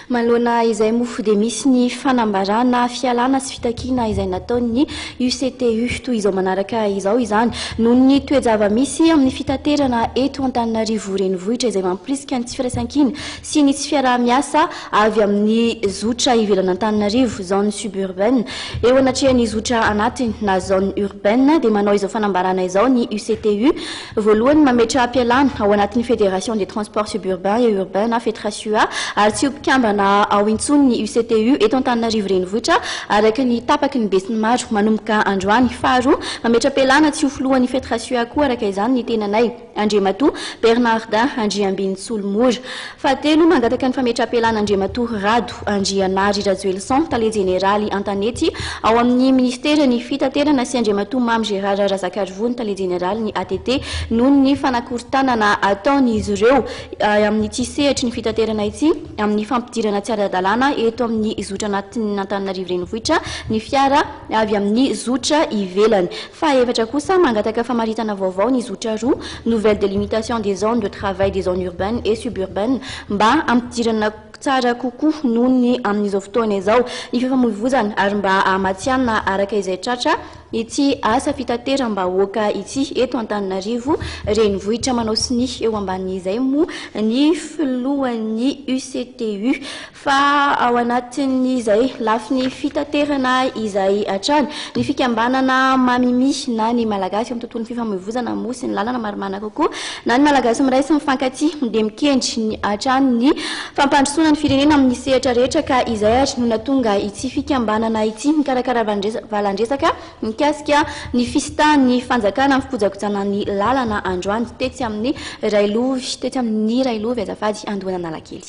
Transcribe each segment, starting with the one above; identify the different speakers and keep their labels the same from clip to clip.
Speaker 1: Manoloana izay mofo dia misy ny fanambarana fialana sy fitakiana izay nataon'ny UCTU toy izao manaraka izao izany noho ny toejava-misy amin'ny fitaterana eto Antananarivo renivohitra izay mampirisika ny tsy firaisan-kina sy ny tsy fiaraha-miasa avy amin'ny zotra ivelany Antananarivo zone suburbaine eo anatrehan'ny zotra anatiny na zone urbaine dia manao izao fanambarana izao ny UCTU voalohany mametra ampialana ao anatin'ny Fédération des transports suburbains et urbains FETRASUA ary tsy mpiambana ao intsony ny UCTU eto Antananarivo renivohitra araka ny tapaky ny besinimaro manomboka androany. Faharoa mametra ampialana tsy ho filohan'ny FETRASUA koa araka izany ny tenanay Andriamatoa Bernardin Andriambintsolomoja. Fahatelo mangataka ny fametra ampialana Andriamatoa Rado Andrianary Rajoelson tale jeneraly Antanety ao amin'ny ministera ny fitaterana sy Andriamatoa Mamy Gérard Razakarivo tale jeneraly ny ATT noho ny fanakorontanana ataon'izy ireo amin'ny tsy sehatry ny fitaterana ity amin'ny fampidirana tsy ara-dalàna eto amin'ny zotra anatin'ny Antananarivo renivohitra ny fiara avy amin'ny zotra ivelany. Fahaefatra kosa mangataka famaritana vaovao ny zotra roa nouvelle délimitation des zones de travail des zones urbaines et suburbaines mba ampidirana tsara kokoa noho ny amin'izao fotoana izao ny fifamoivoizana ary mba amatsiana araka izay tratra ity asa fitateram-bahoaka ity eto Antananarivo renivohitra. Manao siny eo ambanin'izay moa ny filohan'ny UCTU fa ao anatin'izay lafiny fitaterana izay hatrany ny fikambanana mamimi na ny malagasy amin'ny tontolon'ny fifamoivoizana moa sy ny lalana maromana kokoa na ny malagasy miray sy mifankaty dia mikendry ny hatrany ny fampandrosoana ny firenena amin'ny sehatra rehetra ka izay ary no natonga ity fikambanana ity mikarakara valandresaka mikasika ny fisitan'ny fanjakana amin'ny fikojakojana ny lalana androany tetsy amin'ny Railovy azafady Andohana Analakely.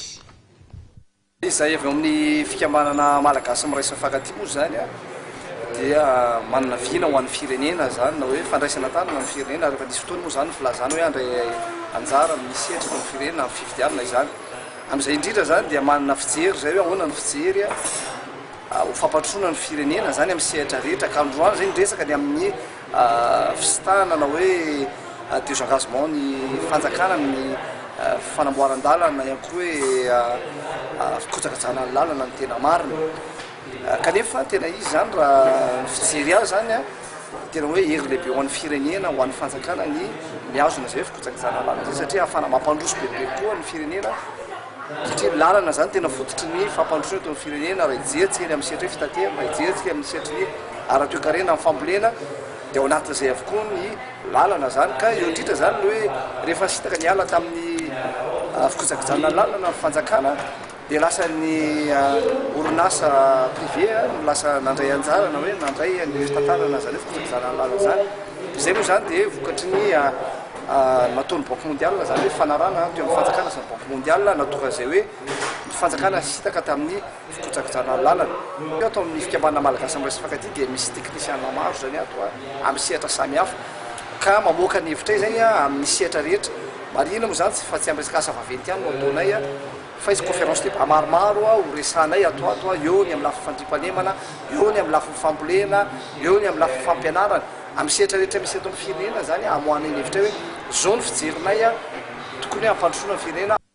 Speaker 2: Izay avy amin'ny fikambanana malagasy miray sy mifankaty moa zany dia manana vina ho an'ny firenena zany na hoe fandraisana tanana amin'ny firenena rehefa nisy fotoana moa zany filazana hoe andray anjara misy sehatry ny firenena amin'ny fifidianana izany. Amin'izay indrindra zany dia manana fijery zay hoe ahoana ny fijery ho fampandrosoana ny firenena zany amin'ny sehatra rehetra ka androany zay resaka ny amin'ny fisitahana na hoe désengagement ny fanjakana amin'ny fanamboaran-dalana ihany koa hoe fikojakajana ny lalana ny tena marina kanefa tena izy zany raha ny fijery azy zany tena hoe hery lehibe ho an'ny firenena ho an'ny fanjakana ny miazona zay hoe fikojakajana lalana zay satria ahafana mampandroso bebe koa ny firenena satria lalana zany tena fototry ny fampandrosoana eto amin'ny firenena raha hijerytsika eny amin'ny sehatra hoe fitaterana raha hijerytsika amin'ny sehatra ny ara-toekarena amin'ny fambolena dia ao anatin'izay avokoa ny lalana zany ka eo indrindra zany hoe rehefa sitaka ny ala tamin'ny fikojakajana lalana ny fanjakana dia lasa ny orinasa privé no lasa nandray anjara na hoe nandray ny fitantarana zany hoe fikojakajana lalana zany. Izay moa zany dia vokatry ny nataon'ny banque mondiale zany hoe fanarana teo amin'ny fanjakana sy ny banque mondiale natonga zay hoe ny fanjakana sitaka tamin'ny fikojakajana lalana. Atao amin'ny fikambanana malagasy amin'ny resy fankaty dia misy technicien maro zany ato amin'ny sehatra samihafa ka mamoaka ny hevitra zany amin'ny sehatra rehetra. Marina moa zany fa tsy amin'ny resaka asa vaventy ihany no ataonay fa izy conférence débat maromaro ho resanay ato eo ny amin'ny lafiny fandriampanemana, eo ny amin'ny lafiny fambolena, eo ny amin'ny lafiny fampianarana amin'ny sehatra rehetra misy eto amin'ny firenena zany amoahana ny hevitra hoe zao ny fijerinay tokony hoe hampandrosoana ny firenena.